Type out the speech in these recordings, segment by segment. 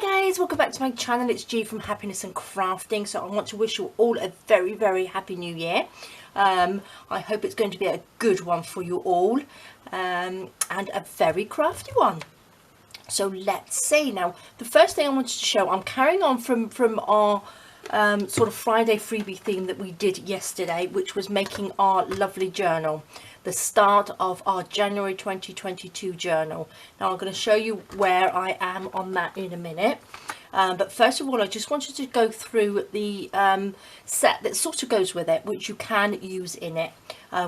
Hi guys, welcome back to my channel. It's G from Happiness and Crafting. So I want to wish you all a very happy new year. I hope it's going to be a good one for you all, and a very crafty one. So let's see. Now the first thing I wanted to show, I'm carrying on from our sort of Friday freebie theme that we did yesterday, which was making our lovely journal, the start of our January 2022 journal. Now I'm going to show you where I am on that in a minute, but first of all I just wanted to go through the set that sort of goes with it, which you can use in it,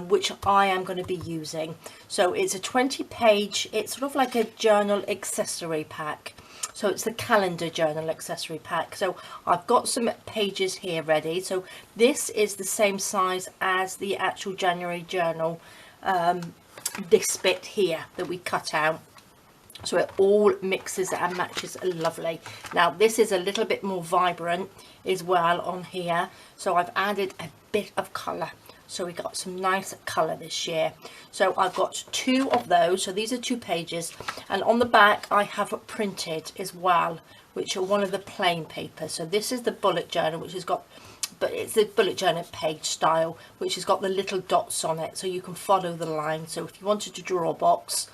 which I am going to be using. So it's a 20-page, it's sort of like a journal accessory pack. So it's the Calendar Journal accessory pack. So I've got some pages here ready. So this is the same size as the actual January journal, this bit here that we cut out. So it all mixes and matches lovely. Now this is a little bit more vibrant as well on here. So I've added a bit of colour. So we got some nice colour this year. So I've got two of those. So these are 2 pages. And on the back I have printed as well, which are one of the plain papers. So this is the bullet journal, which has got, but it's the bullet journal page style, which has got the little dots on it. So you can follow the line. So if you wanted to draw a box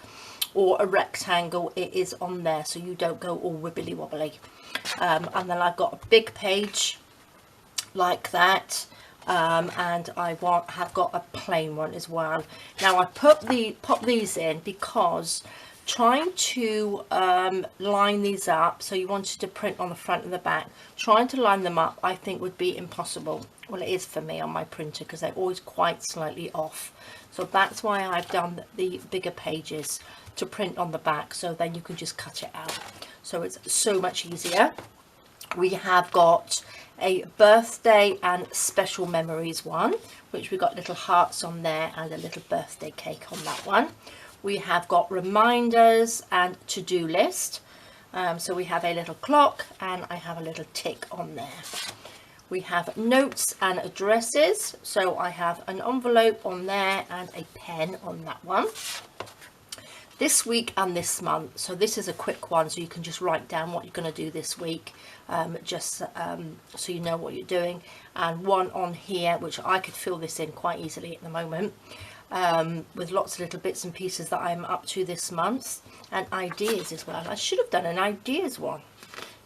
or a rectangle, it is on there. So you don't go all wibbly wobbly. And then I've got a big page like that. And I have got a plain one as well. Now I pop these in because trying to line these up, so you wanted to print on the front and the back, trying to line them up I think would be impossible. Well, it is for me on my printer because they're always quite slightly off. So that's why I've done the bigger pages to print on the back, so then you can just cut it out. So it's so much easier. We have got a birthday and special memories one, which we got little hearts on there and a little birthday cake on that one. We have got reminders and to-do list. So we have a little clock and I have a little tick on there. We have notes and addresses. So I have an envelope on there and a pen on that one. This week and this month, so this is a quick one, so you can just write down what you're going to do this week, so you know what you're doing. And one on here, which I could fill this in quite easily at the moment, with lots of little bits and pieces that I'm up to this month, and ideas as well. I should have done an ideas one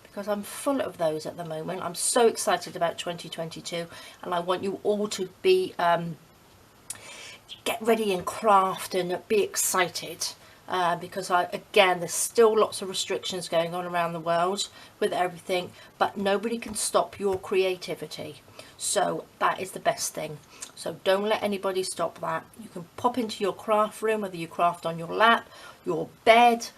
because I'm full of those at the moment. I'm so excited about 2022 and I want you all to be get ready and craft and be excited. Because again, there's still lots of restrictions going on around the world with everything, but nobody can stop your creativity. So that is the best thing. So don't let anybody stop that. You can pop into your craft room, whether you craft on your lap, your bed,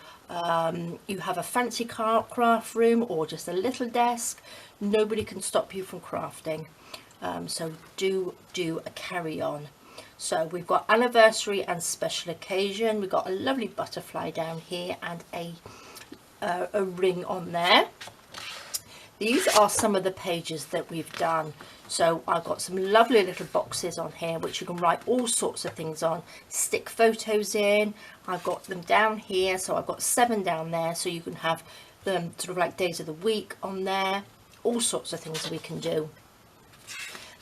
you have a fancy craft room or just a little desk. Nobody can stop you from crafting. So do a carry on. So we've got anniversary and special occasion. We've got a lovely butterfly down here and a ring on there. These are some of the pages that we've done. So I've got some lovely little boxes on here which you can write all sorts of things on, stick photos in. I've got them down here, so I've got 7 down there, so you can have them sort of like days of the week on there, all sorts of things we can do.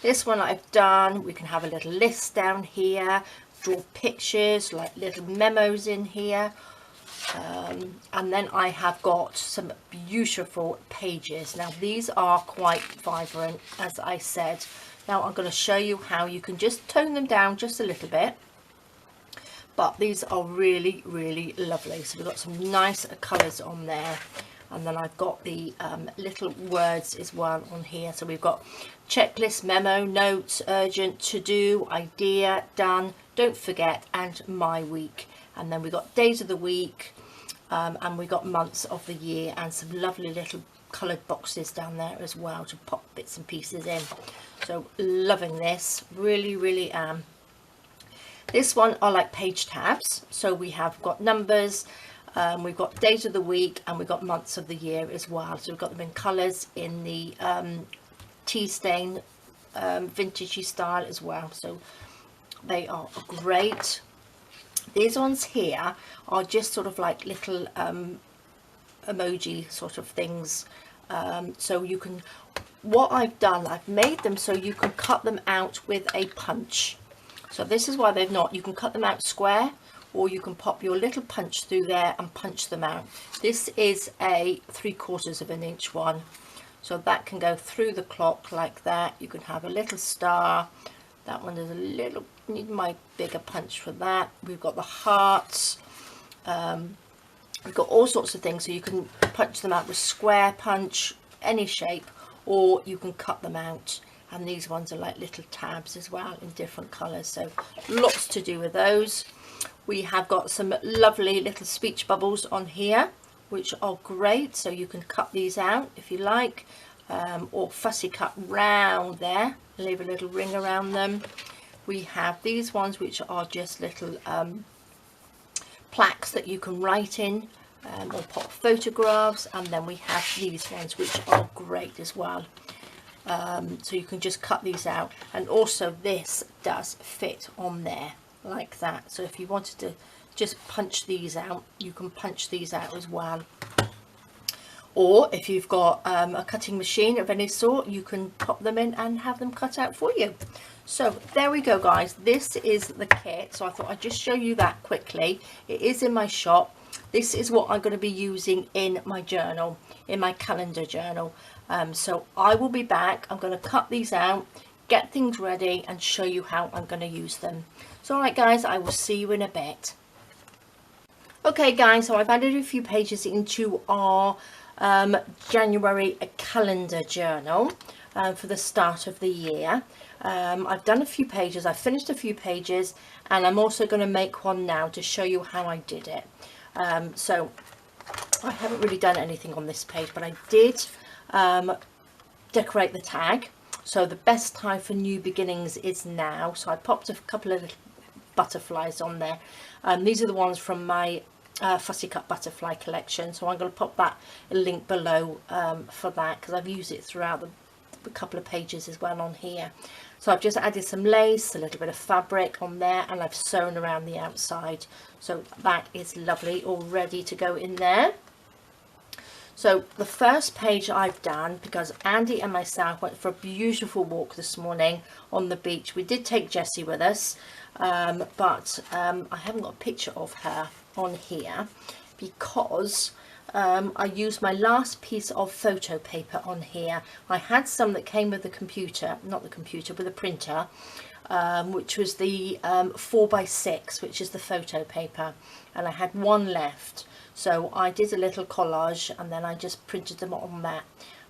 This one I've done, we can have a little list down here, draw pictures, like little memos in here. And then I have got some beautiful pages. Now these are quite vibrant, as I said. Now I'm going to show you how you can just tone them down just a little bit. But these are really lovely. So we've got some nice colours on there. And then I've got the little words as well on here. So we've got checklist, memo, notes, urgent, to do, idea, done, don't forget, and my week. And then we've got days of the week, and we've got months of the year, and some lovely little coloured boxes down there as well to pop bits and pieces in. So loving this, really am. This one are like page tabs. So we have got numbers. We've got days of the week and we've got months of the year as well. So we've got them in colours in the tea stain vintagey style as well. So they are great. These ones here are just sort of like little emoji sort of things. So you can, what I've done, I've made them so you can cut them out with a punch. So this is why they've not, you can cut them out square, or you can pop your little punch through there and punch them out. This is a 3/4 of an inch one, so that can go through the clock like that. You can have a little star. That one is a little, need my bigger punch for that. We've got the hearts. We've got all sorts of things, so you can punch them out with square punch, any shape, or you can cut them out. And these ones are like little tabs as well in different colours, so lots to do with those. We have got some lovely little speech bubbles on here, which are great, so you can cut these out if you like, or fussy cut round there, leave a little ring around them. We have these ones which are just little plaques that you can write in, or pop photographs, and then we have these ones which are great as well. So you can just cut these out, and also this does fit on there like that, so if you wanted to just punch these out, you can punch these out as well. Or if you've got a cutting machine of any sort, you can pop them in and have them cut out for you. So there we go, guys, this is the kit. So I thought I'd just show you that quickly. It is in my shop. This is what I'm going to be using in my journal, in my calendar journal. So I will be back. I'm going to cut these out, get things ready, and show you how I'm going to use them. So alright guys, I will see you in a bit. Okay guys, so I've added a few pages into our January calendar journal for the start of the year. I've done a few pages, I've finished a few pages, and I'm also going to make one now to show you how I did it. So I haven't really done anything on this page, but I did decorate the tag. So the best time for new beginnings is now. So I popped a couple of little butterflies on there. These are the ones from my Fussy cut butterfly collection, so I'm going to pop that link below for that, because I've used it throughout the couple of pages as well on here. So I've just added some lace, a little bit of fabric on there, and I've sewn around the outside, so that is lovely, all ready to go in there. So the first page I've done, because Andy and myself went for a beautiful walk this morning on the beach. We did take Jessie with us, but I haven't got a picture of her on here because I used my last piece of photo paper on here. I had some that came with the computer, not the computer, with the printer, which was the 4x6, which is the photo paper, and I had one left. So I did a little collage and then I just printed them on that.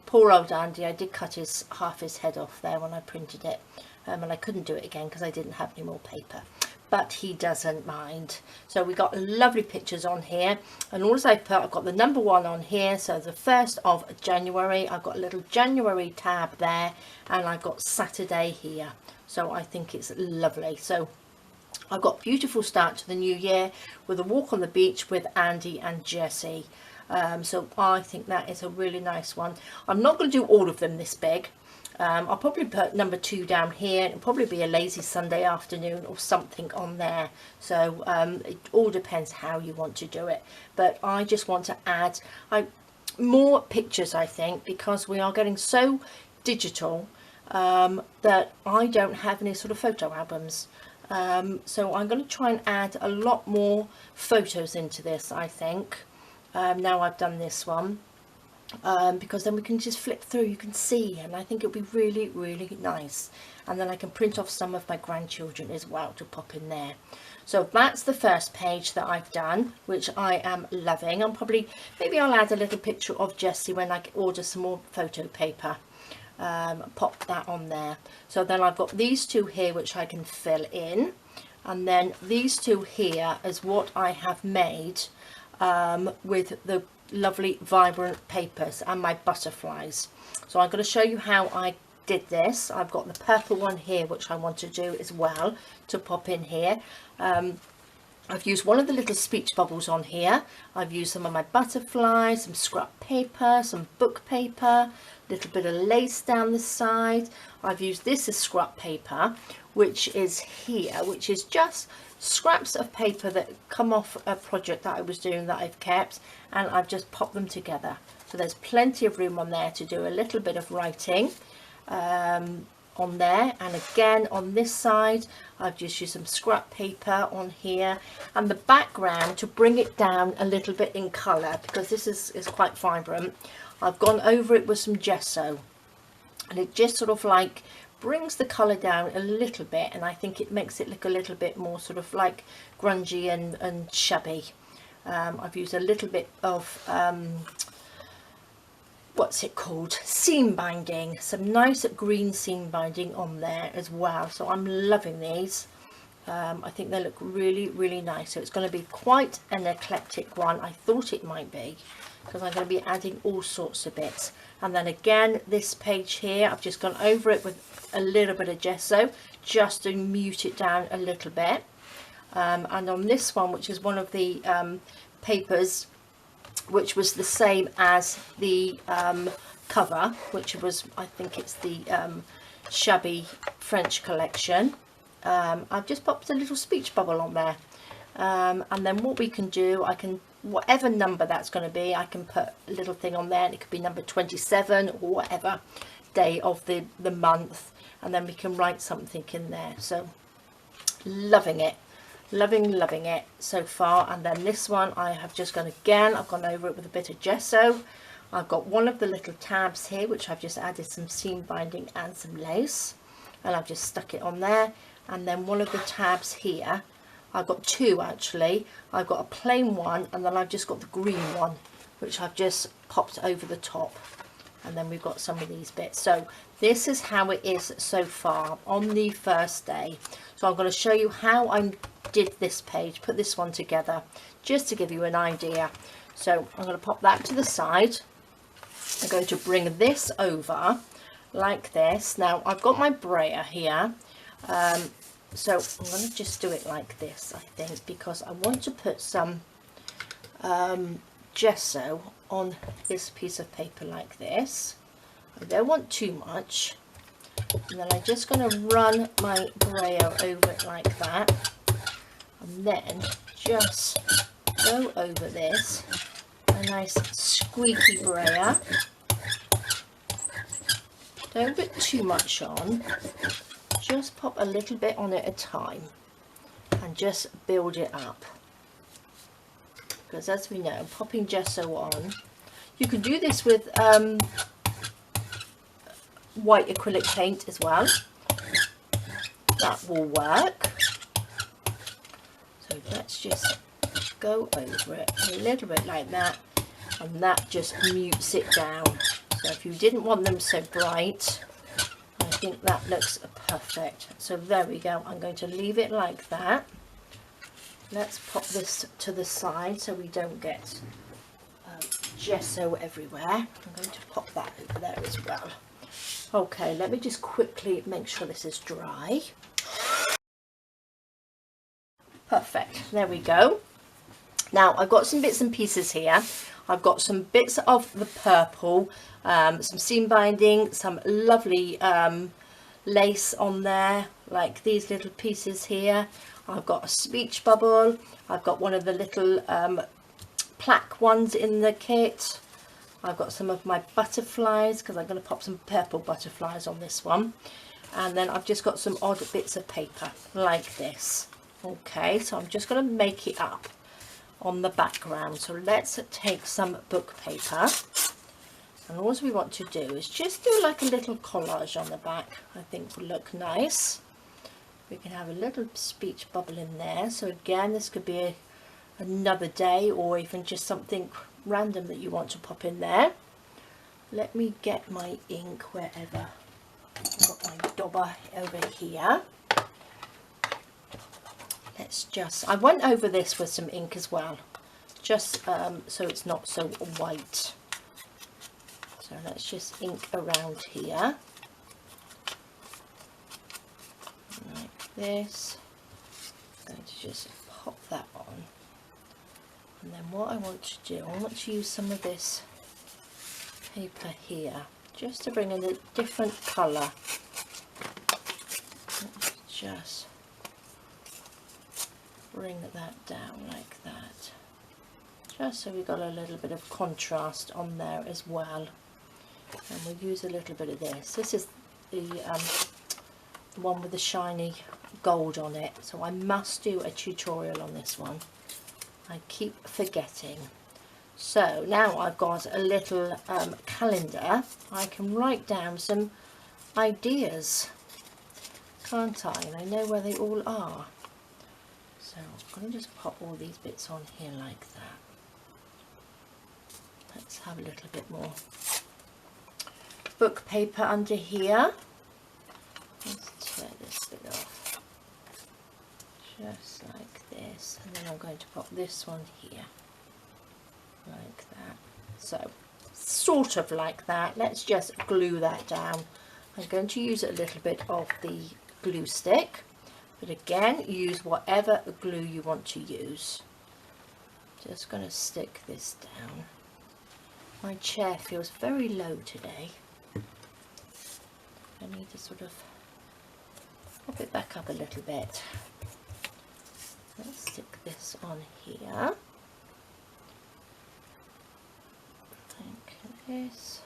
Poor old Andy, I did cut half his head off there when I printed it, and I couldn't do it again because I didn't have any more paper, but he doesn't mind. So we got lovely pictures on here, and all I've put, I've got the number 1 on here, so the 1st of January, I've got a little January tab there, and I've got Saturday here, so I think it's lovely. So I've got a beautiful start to the new year with a walk on the beach with Andy and Jessie. So I think that is a really nice one. I'm not going to do all of them this big. I'll probably put number 2 down here. It'll probably be a lazy Sunday afternoon or something on there. So it all depends how you want to do it. But I just want to add more pictures, I think, because we are getting so digital that I don't have any sort of photo albums. So I'm going to try and add a lot more photos into this, I think, now I've done this one, because then we can just flip through, you can see, and I think it'll be really, really nice. And then I can print off some of my grandchildren as well to pop in there. So that's the first page that I've done, which I am loving. I'm probably, maybe I'll add a little picture of Jessie when I order some more photo paper. Pop that on there. So then I've got these 2 here which I can fill in, and then these 2 here is what I have made with the lovely vibrant papers and my butterflies. So I'm going to show you how I did this. I've got the purple one here which I want to do as well to pop in here. I've used one of the little speech bubbles on here. I've used some of my butterflies, some scrap paper, some book paper, a little bit of lace down the side. I've used this as scrap paper, which is here, which is just scraps of paper that come off a project that I was doing that I've kept, and I've just popped them together. So there's plenty of room on there to do a little bit of writing on there. And again on this side I've just used some scrap paper on here, and the background, to bring it down a little bit in colour, because this is quite vibrant, I've gone over it with some gesso, and it just sort of like brings the colour down a little bit, and I think it makes it look a little bit more sort of like grungy and shabby. I've used a little bit of what's it called, seam binding, some nice green seam binding on there as well. So I'm loving these. I think they look really nice. So it's going to be quite an eclectic one. I thought it might be, because I'm going to be adding all sorts of bits. And then again, this page here, I've just gone over it with a little bit of gesso just to mute it down a little bit. And on this one, which is one of the papers which was the same as the cover, which was, I think it's the Shabby French collection, I've just popped a little speech bubble on there. And then what we can do, I can, whatever number that's going to be, I can put a little thing on there, and it could be number 27 or whatever day of the month, and then we can write something in there. So loving it, loving it so far. And then this one I have just gone again, I've gone over it with a bit of gesso. I've got one of the little tabs here which I've just added some seam binding and some lace, and I've just stuck it on there. And then one of the tabs here, I've got two actually, I've got a plain one, and then I've just got the green one which I've just popped over the top. And then we've got some of these bits. So this is how it is so far on the first day. So I'm going to show you how I did this page, put this one together, just to give you an idea. So I'm going to pop that to the side. I'm going to bring this over like this. Now I've got my brayer here, so I'm going to just do it like this, I think, because I want to put some gesso on this piece of paper like this. I don't want too much, and then I'm just going to run my brayer over it like that, and then just go over this, a nice squeaky brayer. Don't put too much on, just pop a little bit on at a time and just build it up. Because as we know, popping gesso on, you can do this with white acrylic paint as well. That will work. So let's just go over it a little bit like that, and that just mutes it down. So if you didn't want them so bright, I think that looks perfect. So there we go. I'm going to leave it like that. Let's pop this to the side so we don't get gesso everywhere. I'm going to pop that over there as well. Okay, let me just quickly make sure this is dry. Perfect, there we go. Now I've got some bits and pieces here. I've got some bits of the purple, some seam binding, some lovely lace on there, like these little pieces here. I've got a speech bubble. I've got one of the little plaque ones in the kit. I've got some of my butterflies, because I'm going to pop some purple butterflies on this one. And then I've just got some odd bits of paper like this. Okay, so I'm just going to make it up on the background. So let's take some book paper, and all we want to do is just do like a little collage on the back. I think will look nice. We can have a little speech bubble in there. So again, this could be another day, or even just something random that you want to pop in there. Let me get my ink wherever. I've got my dauber over here. Let's just, I went over this with some ink as well, just so it's not so white. So let's just ink around here like this. I'm going to just pop that on, and then what I want to do, I want to use some of this paper here just to bring in a different colour. Just bring that down like that, just so we've got a little bit of contrast on there as well. And we'll use a little bit of this. This is the one with the shiny gold on it, so I must do a tutorial on this one. I keep forgetting. So now I've got a little calendar. I can write down some ideas, can't I? And I know where they all are. So I'm going to just pop all these bits on here like that. Let's have a little bit more book paper under here. Let's tear this bit off, just like this, and then I'm going to pop this one here, like that. So, sort of like that. Let's just glue that down. I'm going to use a little bit of the glue stick, but again, use whatever glue you want to use. Just going to stick this down. My chair feels very low today. I need to sort of pop it back up a little bit. Let's stick this on here. Like this.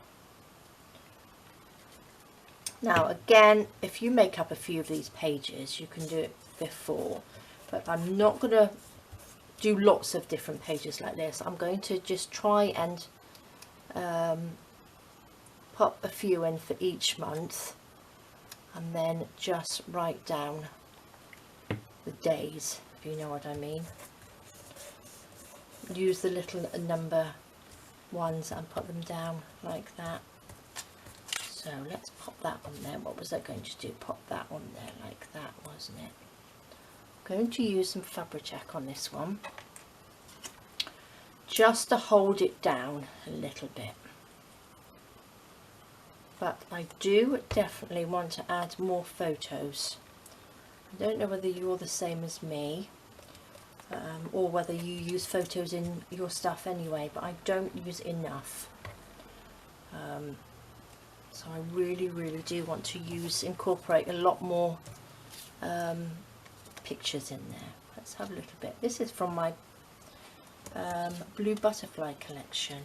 Now again, if you make up a few of these pages, you can do it before, but I'm not going to do lots of different pages like this. I'm going to just try and pop a few in for each month, and then just write down the days, if you know what I mean. Use the little number ones and put them down like that. So let's pop that on there. What was I going to do? Pop that on there like that, wasn't it? I'm going to use some Fabric on this one, just to hold it down a little bit. But I do definitely want to add more photos. I don't know whether you're the same as me, or whether you use photos in your stuff anyway, but I don't use enough. So I really do want to incorporate a lot more pictures in there. Let's have a little bit. This is from my blue butterfly collection.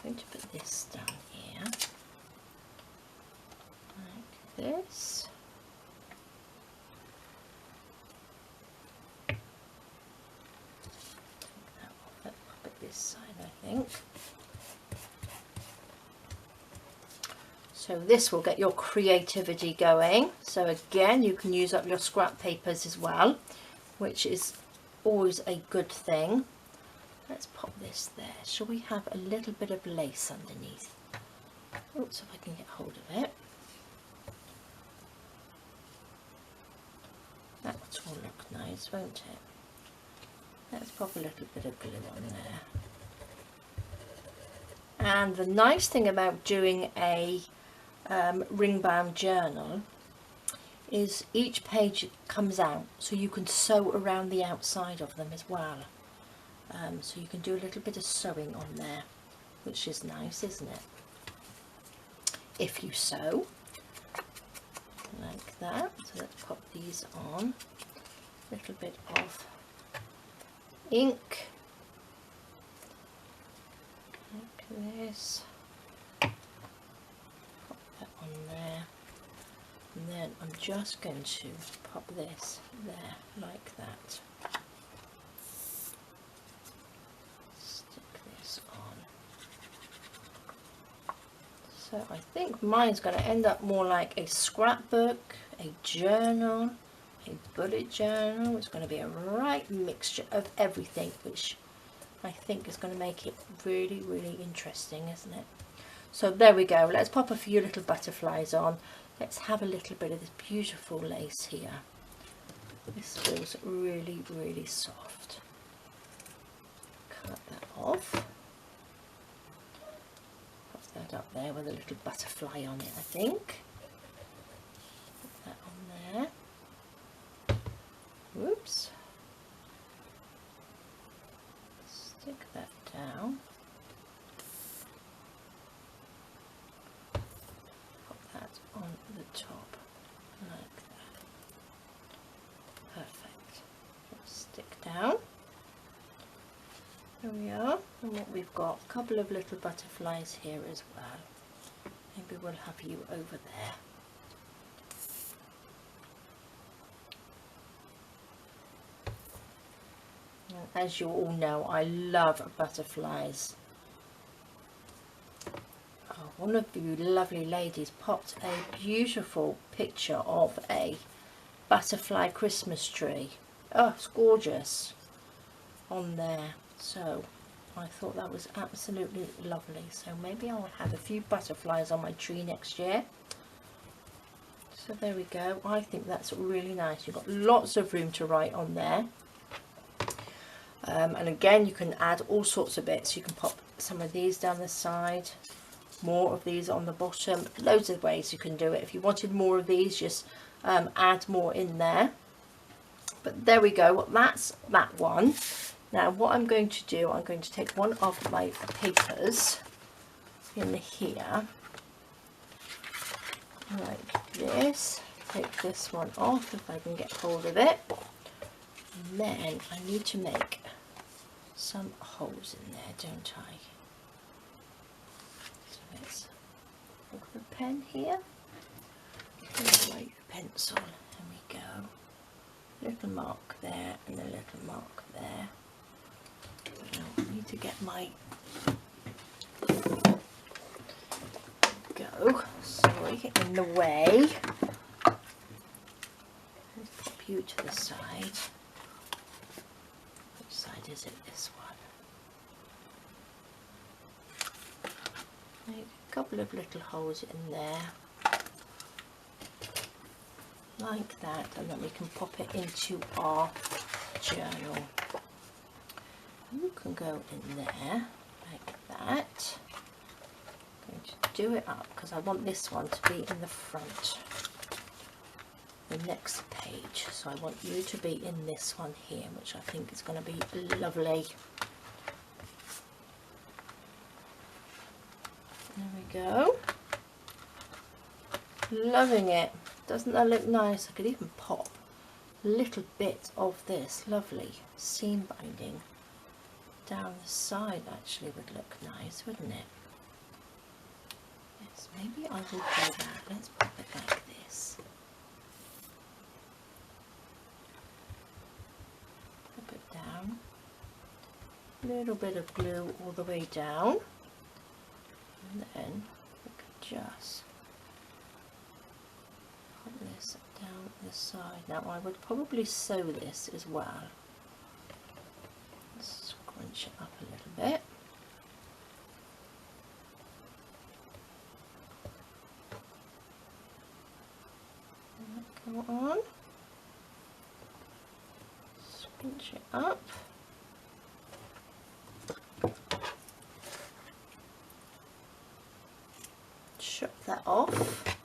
I'm going to put this down here like this. Let's pop it this side, I think. So this will get your creativity going. So again, you can use up your scrap papers as well, which is always a good thing. Let's pop this there. Shall we have a little bit of lace underneath? Oops, if I can get hold of it. That will look nice, won't it? Let's pop a little bit of glue on there. And the nice thing about doing a ring bound journal is each page comes out, so you can sew around the outside of them as well. So you can do a little bit of sewing on there, which is nice, isn't it? If you sew like that. So let's pop these on. A little bit of ink like this. On there, and then I'm just going to pop this there like that. Stick this on. So I think mine's going to end up more like a scrapbook, a journal, a bullet journal. It's going to be a right mixture of everything, which I think is going to make it really interesting, isn't it? So there we go. Let's pop a few little butterflies on. Let's have a little bit of this beautiful lace here. This feels really soft. Cut that off. Put that up there with a little butterfly on it, I think. Put that on there. Whoops. Stick that down. On the top like that. Perfect. Let's There we are. And what we've got, a couple of little butterflies here as well. Maybe we'll have you over there. And as you all know, I love butterflies. Oh, one of you lovely ladies popped a beautiful picture of a butterfly Christmas tree. Oh, it's gorgeous on there. So I thought that was absolutely lovely. So maybe I'll have a few butterflies on my tree next year. So there we go. I think that's really nice. You've got lots of room to write on there. And again, you can add all sorts of bits. You can pop some of these down the side, more of these on the bottom. Loads of ways you can do it. If you wanted more of these, just add more in there. But there we go. Well, that's that one. Now what I'm going to do, I'm going to take one of my papers in here like this. Take this one off if I can get hold of it. And then I need to make some holes in there, don't I? So let's look at the pen here. White pencil. There we go. Little mark there and a little mark there. Now I need to get my sorry, in the way. Let's pop you to the side. Which side is it? This one. Make a couple of little holes in there like that, and then we can pop it into our journal. You can go in there like that. I'm going to do it up because I want this one to be in the front, the next page. So I want you to be in this one here, which I think is going to be lovely. There we go. Loving it. Doesn't that look nice? I could even pop a little bit of this lovely seam binding down the side. Actually would look nice, wouldn't it? Yes, maybe I will do that. Let's pop it like this. Pop it down. A little bit of glue all the way down. And then we can just put this down the side. Now I would probably sew this as well. Let's scrunch it up a little bit. Go on. Scrunch it up. Chop that off.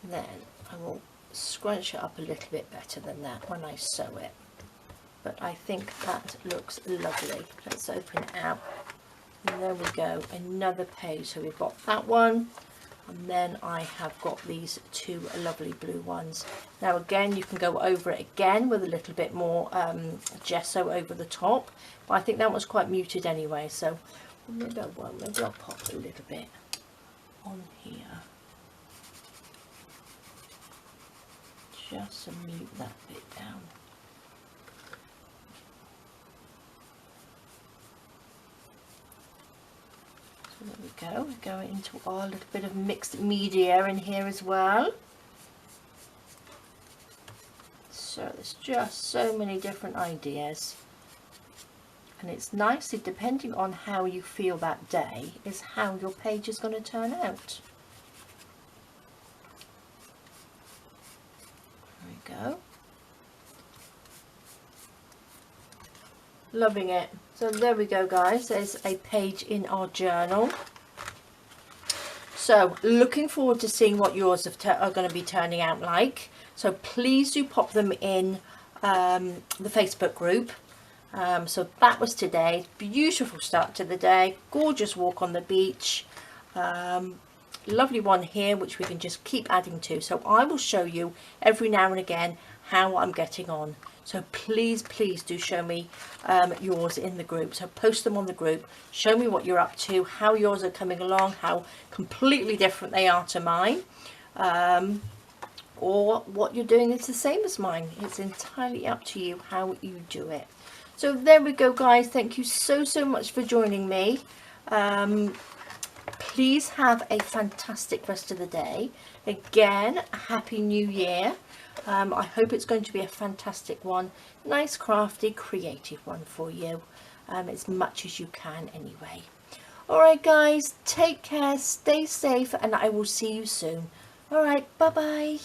And then I will scrunch it up a little bit better than that when I sew it. But I think that looks lovely. Let's open it out. And there we go, another page. So we've got that one, and then I have got these two lovely blue ones. Now again, you can go over it again with a little bit more gesso over the top, but I think that was quite muted anyway, so maybe I won't. Maybe I'll pop a little bit on here just to mute that bit down. So there we go. We're going into our little bit of mixed media in here as well. So there's just so many different ideas, and it's nicely, depending on how you feel that day, is how your page is going to turn out. There we go. Loving it. So there we go, guys. There's a page in our journal. So looking forward to seeing what yours are going to be turning out like. So please do pop them in the Facebook group. So that was today. Beautiful start to the day. Gorgeous walk on the beach. Lovely one here, which we can just keep adding to. So I will show you every now and again how I'm getting on. So please do show me yours in the group. So post them on the group, show me what you're up to, how yours are coming along, how completely different they are to mine, or what you're doing is the same as mine. It's entirely up to you how you do it. So there we go, guys. Thank you so much for joining me. Please have a fantastic rest of the day. Again, a happy new year. I hope it's going to be a fantastic one. Nice, crafty, creative one for you. As much as you can anyway. Alright guys, take care, stay safe, and I will see you soon. Alright, bye bye.